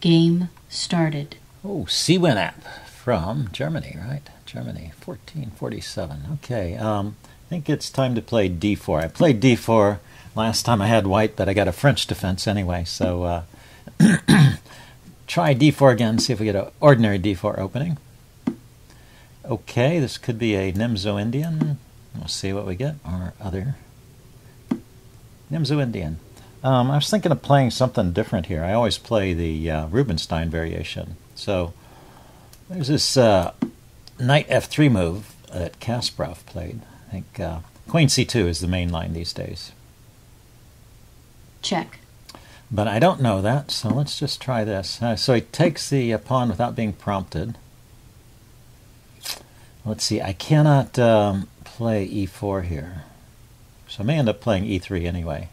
Game started. Oh, C-Win app from Germany, right? Germany, 1447. Okay, I think it's time to play d4. I played d4 last time I had white, but I got a French defense anyway, so try d4 again, see if we get an ordinary d4 opening. Okay, this could be a Nimzo-Indian. We'll see what we get, or other. Nimzo-Indian. I was thinking of playing something different here. I always play the Rubinstein variation. So there's this knight f3 move that Kasparov played. I think queen c2 is the main line these days. Check. But I don't know that, so let's just try this. So he takes the pawn without being prompted. Let's see, I cannot play e4 here. So I may end up playing e3 anyway.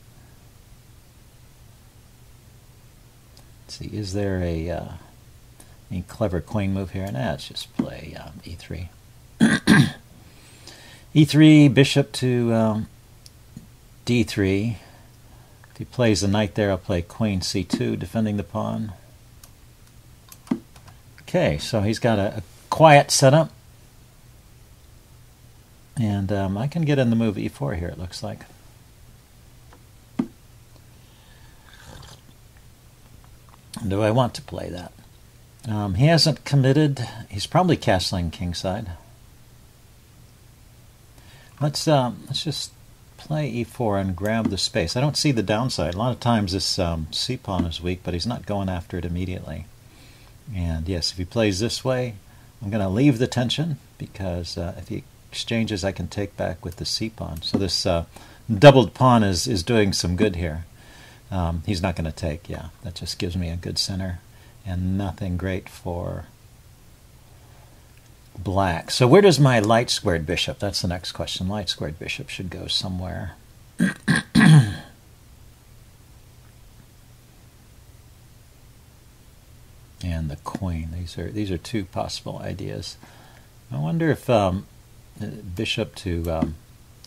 Let's see, is there a clever queen move here? Nah, let's just play e3. e3, bishop to d3. If he plays the knight there, I'll play queen c2, defending the pawn. Okay, so he's got a quiet setup. And I can get in the move e4 here, it looks like. Do I want to play that? He hasn't committed. He's probably castling kingside. Let's just play e4 and grab the space. I don't see the downside. A lot of times this c-pawn is weak, but he's not going after it immediately. And yes, if he plays this way, I'm going to leave the tension, because if he exchanges, I can take back with the c-pawn. So this doubled pawn is doing some good here. He's not going to take, yeah. That just gives me a good center, and nothing great for black. So where does my light squared bishop? That's the next question. Light squared bishop should go somewhere. And the queen. These are two possible ideas. I wonder if bishop to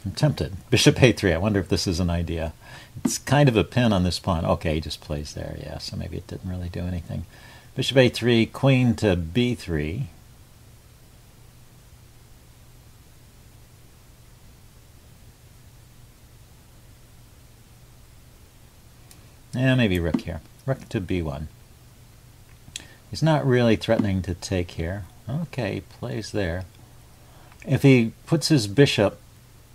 I'm tempted. Bishop a3. I wonder if this is an idea. It's kind of a pin on this pawn. Okay, he just plays there. Yeah, so maybe it didn't really do anything. Bishop a3, queen to b3. Yeah, maybe rook here. Rook to b1. He's not really threatening to take here. Okay, he plays there. If he puts his bishop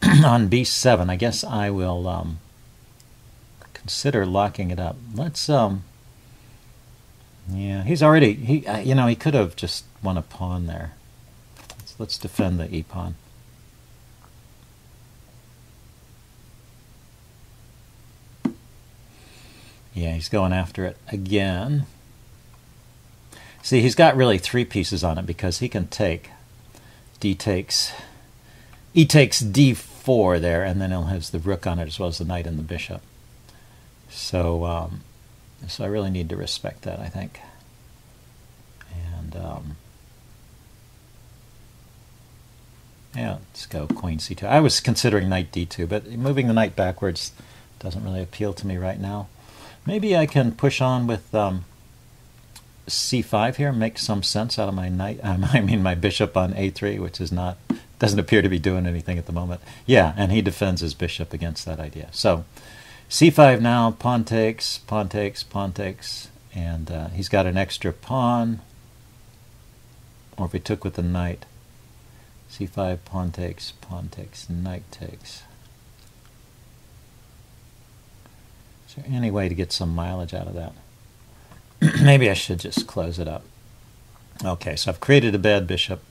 on b7, I guess I will consider locking it up. Let's yeah, he's already he could have just won a pawn there. Let's defend the e-pawn. Yeah, he's going after it again. See, he's got really three pieces on it, because he can take e takes d4 there, and then he'll have the rook on it as well as the knight and the bishop. So so I really need to respect that, I think. And yeah, let's go queen c2. I was considering knight d2, but moving the knight backwards doesn't really appeal to me right now. Maybe I can push on with c5 here, make some sense out of my knight. I mean my bishop on a3, which is doesn't appear to be doing anything at the moment. Yeah, and he defends his bishop against that idea. So c5 now, pawn takes, pawn takes, pawn takes, and he's got an extra pawn. Or if he took with the knight, c5, pawn takes, knight takes. Is there any way to get some mileage out of that? Maybe I should just close it up. Okay, so I've created a bad bishop,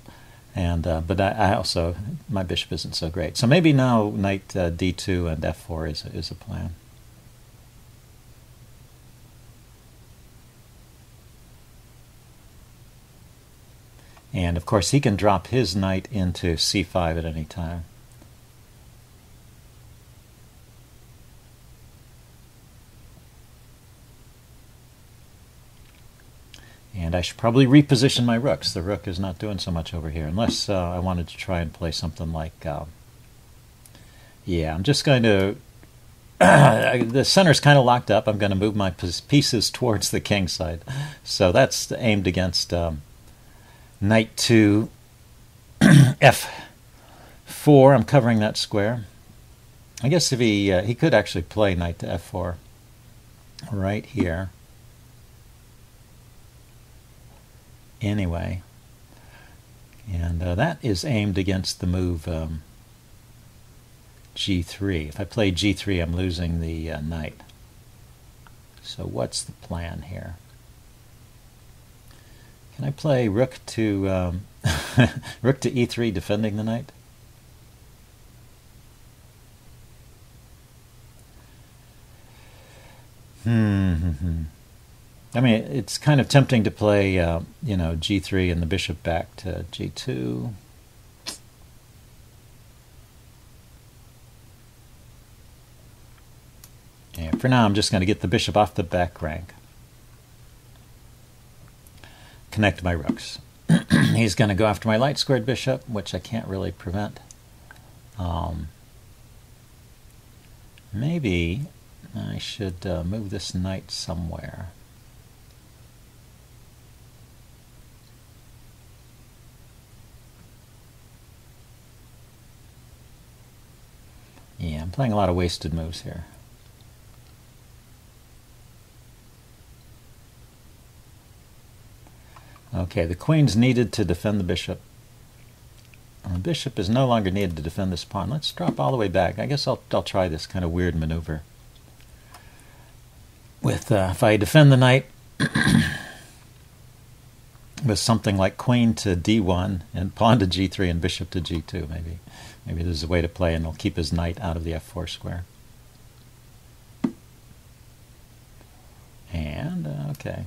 and but I also, my bishop isn't so great. So maybe now knight d2 and f4 is a plan. And of course he can drop his knight into c5 at any time. And I should probably reposition my rooks. The rook is not doing so much over here, unless I wanted to try and play something like... yeah, I'm just going to the center's kind of locked up. I'm going to move my pieces towards the king side. So that's aimed against knight to f4. I'm covering that square. I guess if he could actually play knight to f4 right here. Anyway, and that is aimed against the move g3. If I play g3, I'm losing the knight. So what's the plan here? Can I play rook to rook to e3, defending the knight? I mean, it's kind of tempting to play, you know, g3 and the bishop back to g2. And for now, I'm just going to get the bishop off the back rank. Connect my rooks. He's going to go after my light-squared bishop, which I can't really prevent. Maybe I should move this knight somewhere. Yeah, I'm playing a lot of wasted moves here. Okay, the queen's needed to defend the bishop. And the bishop is no longer needed to defend this pawn. Let's drop all the way back. I guess I'll try this kind of weird maneuver. With if I defend the knight with something like queen to d1 and pawn to g3 and bishop to g2, maybe there's a way to play, and it'll keep his knight out of the f4 square. And okay,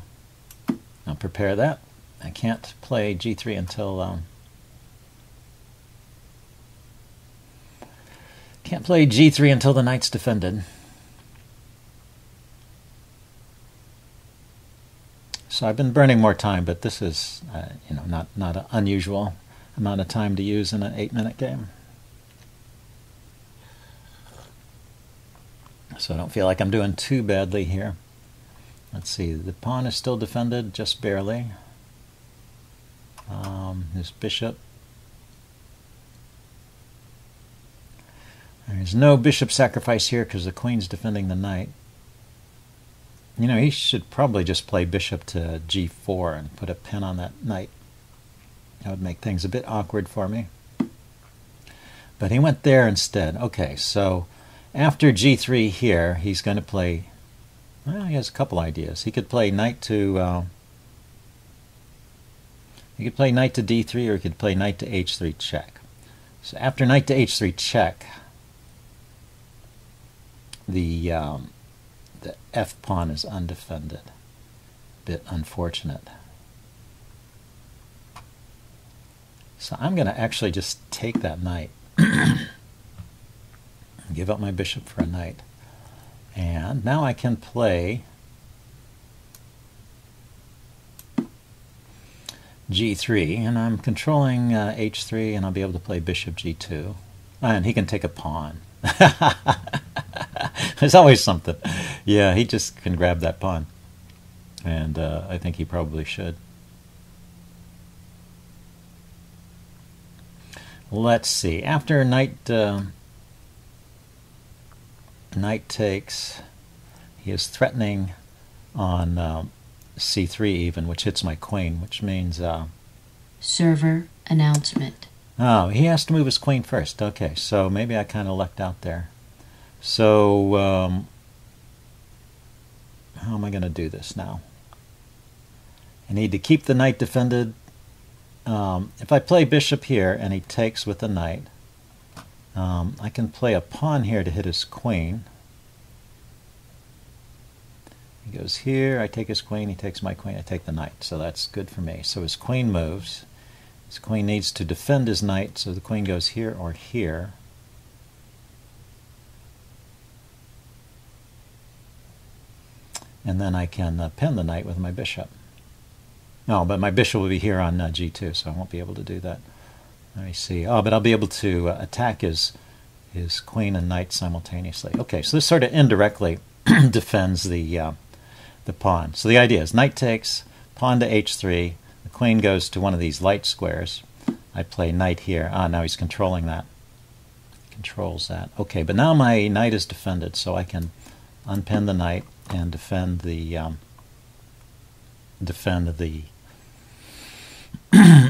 I'll prepare that. I can't play g3 until the knight's defended. So I've been burning more time, but this is you know, not an unusual amount of time to use in an 8-minute game. So I don't feel like I'm doing too badly here. Let's see, the pawn is still defended, just barely. His bishop. There's no bishop sacrifice here because the queen's defending the knight. You know, he should probably just play bishop to g4 and put a pin on that knight. That would make things a bit awkward for me. But he went there instead. Okay, so after g3 here, he's going to play... Well, he has a couple ideas. He could play knight to... he could play knight to d3, or he could play knight to h3 check. So after knight to h3 check, the f pawn is undefended. Bit unfortunate. So I'm going to actually just take that knight. Give up my bishop for a knight. And now I can play g3, and I'm controlling h3, and I'll be able to play bishop g2. And he can take a pawn. There's always something. Yeah, he just can grab that pawn. And I think he probably should. Let's see. After knight takes, he is threatening on c3 even, which hits my queen, which means... server announcement. Oh, he has to move his queen first. Okay, so maybe I kind of lucked out there. So, how am I going to do this now? I need to keep the knight defended. If I play bishop here and he takes with the knight, I can play a pawn here to hit his queen. He goes here, I take his queen, he takes my queen, I take the knight. So that's good for me. So his queen moves. His queen needs to defend his knight, so the queen goes here or here. And then I can pin the knight with my bishop. No, but my bishop will be here on g2, so I won't be able to do that. Let me see. Oh, but I'll be able to attack his his queen and knight simultaneously. Okay, so this sort of indirectly defends the pawn. So the idea is knight takes, pawn to h3, the queen goes to one of these light squares. I play knight here. Now he's controlling that. Controls that. Okay, but now my knight is defended, so I can unpin the knight and defend the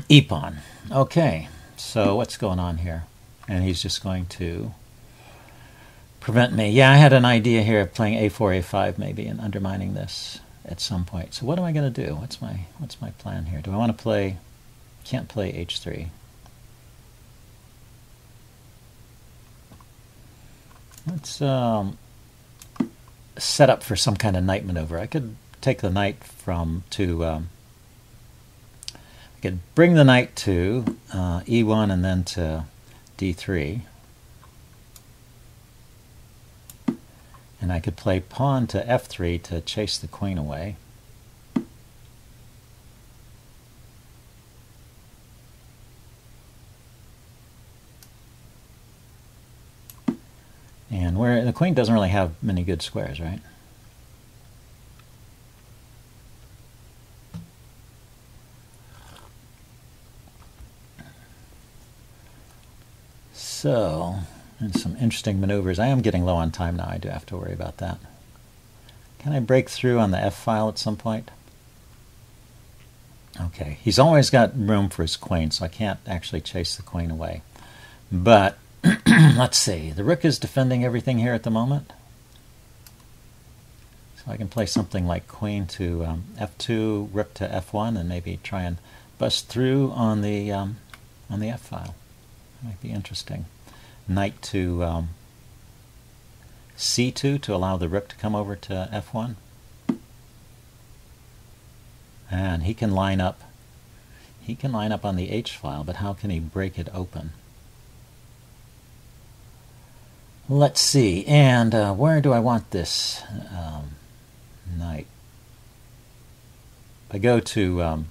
e-pawn. Okay, so what's going on here? And he's just going to prevent me. Yeah, I had an idea here of playing a4, a5 maybe and undermining this at some point. So what am I going to do? What's my plan here? Do I want to play? Can't play h3. Let's set up for some kind of knight maneuver. I could take the knight I could bring the knight to e1 and then to d3. And I could play pawn to f3 to chase the queen away. And where the queen doesn't really have many good squares, right? So, and some interesting maneuvers. I am getting low on time now. I do have to worry about that. Can I break through on the F file at some point? Okay, he's always got room for his queen, so I can't actually chase the queen away. But let's see. The rook is defending everything here at the moment. So I can play something like queen to f2, rook to f1, and maybe try and bust through on the f file. That might be interesting. Knight to c2 to allow the rook to come over to f1. And he can line up. He can line up on the h file, but how can he break it open? Let's see. And where do I want this knight? If I go to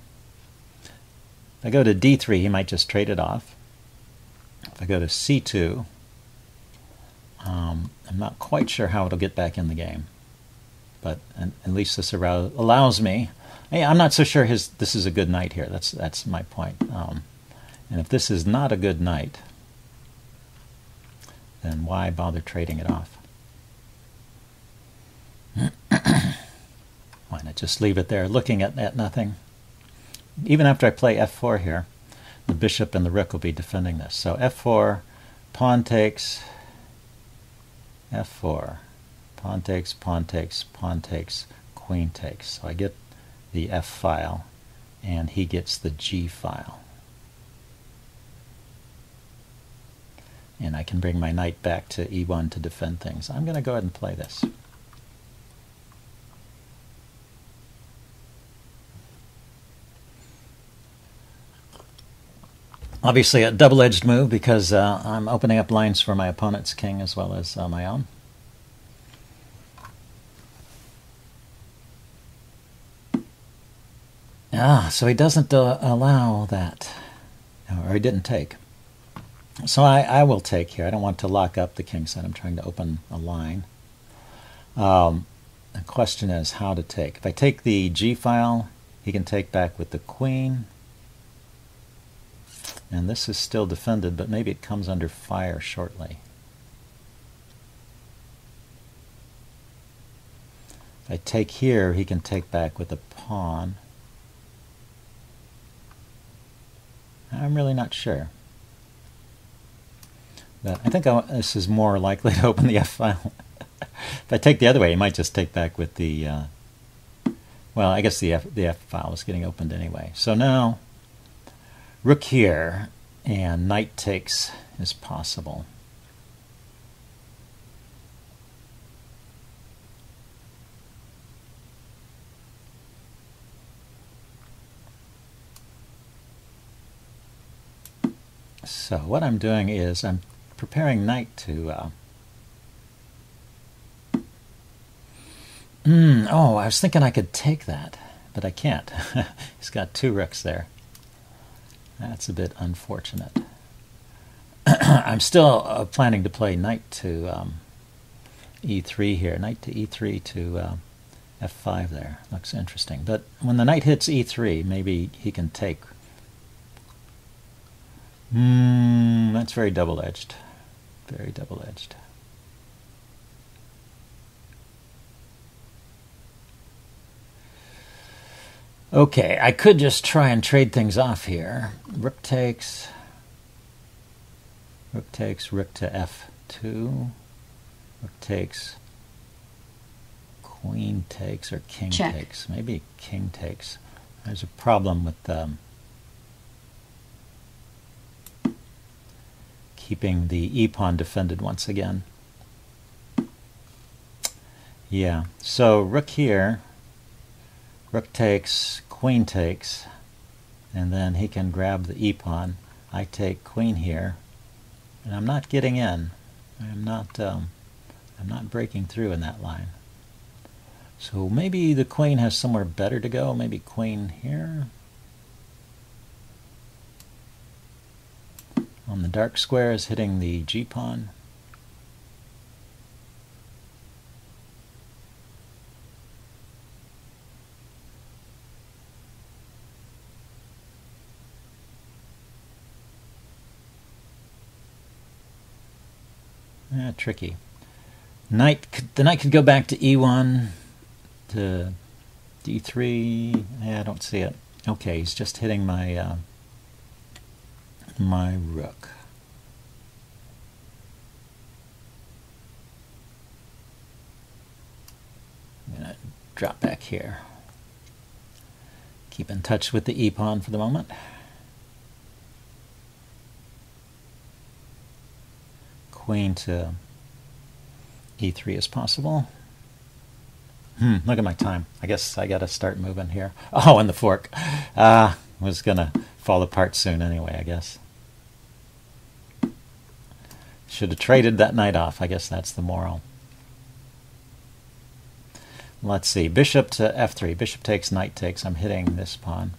d3, he might just trade it off. If I go to c2, I'm not quite sure how it'll get back in the game, but at least this allows me. I'm not so sure this is a good knight here. That's my point. And if this is not a good knight, then why bother trading it off? Why not just leave it there, looking at nothing? Even after I play f4 here, the bishop and the rook will be defending this. So f4, pawn takes, f4, pawn takes, pawn takes, pawn takes, queen takes. So I get the f file, and he gets the g file. And I can bring my knight back to e1 to defend things. I'm going to go ahead and play this. Obviously a double-edged move because I'm opening up lines for my opponent's king as well as my own. So he doesn't allow that, or he didn't take. So I will take here. I don't want to lock up the king side. I'm trying to open a line. The question is how to take. If I take the g file, he can take back with the queen. And this is still defended, but maybe it comes under fire shortly. If I take here, he can take back with a pawn. I'm really not sure. But I think this is more likely to open the F file. If I take the other way, he might just take back with the... well, I guess the F file is getting opened anyway. So now, rook here, and knight takes is possible. So what I'm doing is I'm preparing knight to... oh, I was thinking I could take that, but I can't. He's got two rooks there. That's a bit unfortunate. I'm still planning to play knight to e3 here. Knight to e3 to f5 there. Looks interesting. But when the knight hits e3, maybe he can take. That's very double-edged. Very double-edged. Okay, I could just try and trade things off here. Rook takes, rook to f2, rook takes, queen takes, or king Check. takes. Maybe king takes. There's a problem with keeping the e-pawn defended once again. Yeah, so rook here, rook takes, queen takes, and then he can grab the e-pawn. I take queen here, and I'm not getting in. I'm not breaking through in that line. So maybe the queen has somewhere better to go. Maybe queen here. On the dark square is hitting the g-pawn. Tricky. The knight could go back to e1, to d3. I don't see it. Okay, he's just hitting my my rook. I'm gonna drop back here. Keep in touch with the e-pawn for the moment. Queen to e3 is possible. Look at my time. I guess I gotta start moving here. Oh, and the fork. Was gonna fall apart soon anyway, I guess. Should have traded that knight off. I guess that's the moral. Let's see. Bishop to f3. Bishop takes, knight takes. I'm hitting this pawn.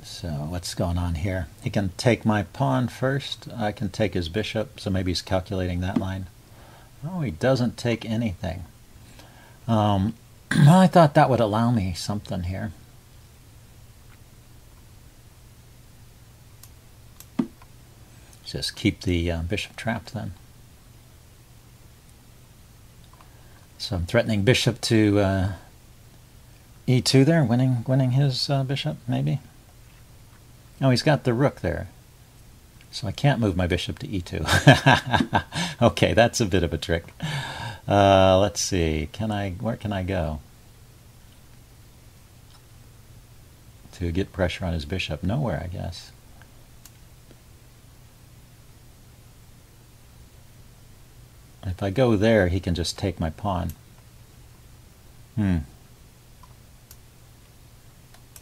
So what's going on here? He can take my pawn first. I can take his bishop, so maybe he's calculating that line. Oh, he doesn't take anything. I thought that would allow me something here. Just keep the bishop trapped then. So I'm threatening bishop to e2 there, winning his bishop maybe. Oh, he's got the rook there, so I can't move my bishop to e2. Okay, that's a bit of a trick. Let's see. Where can I go to get pressure on his bishop? Nowhere, I guess. If I go there, he can just take my pawn.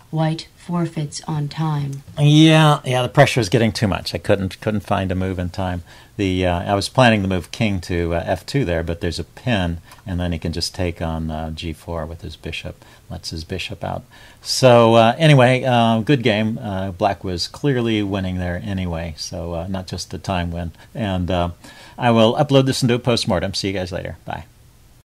White forfeits on time. Yeah, the pressure is getting too much. I couldn't find a move in time. I was planning to move king to f2 there, but there's a pin, and then he can just take on g4 with his bishop. Lets his bishop out. So anyway, good game. Black was clearly winning there anyway, so not just a time win. And I will upload this and do a postmortem. See you guys later. Bye.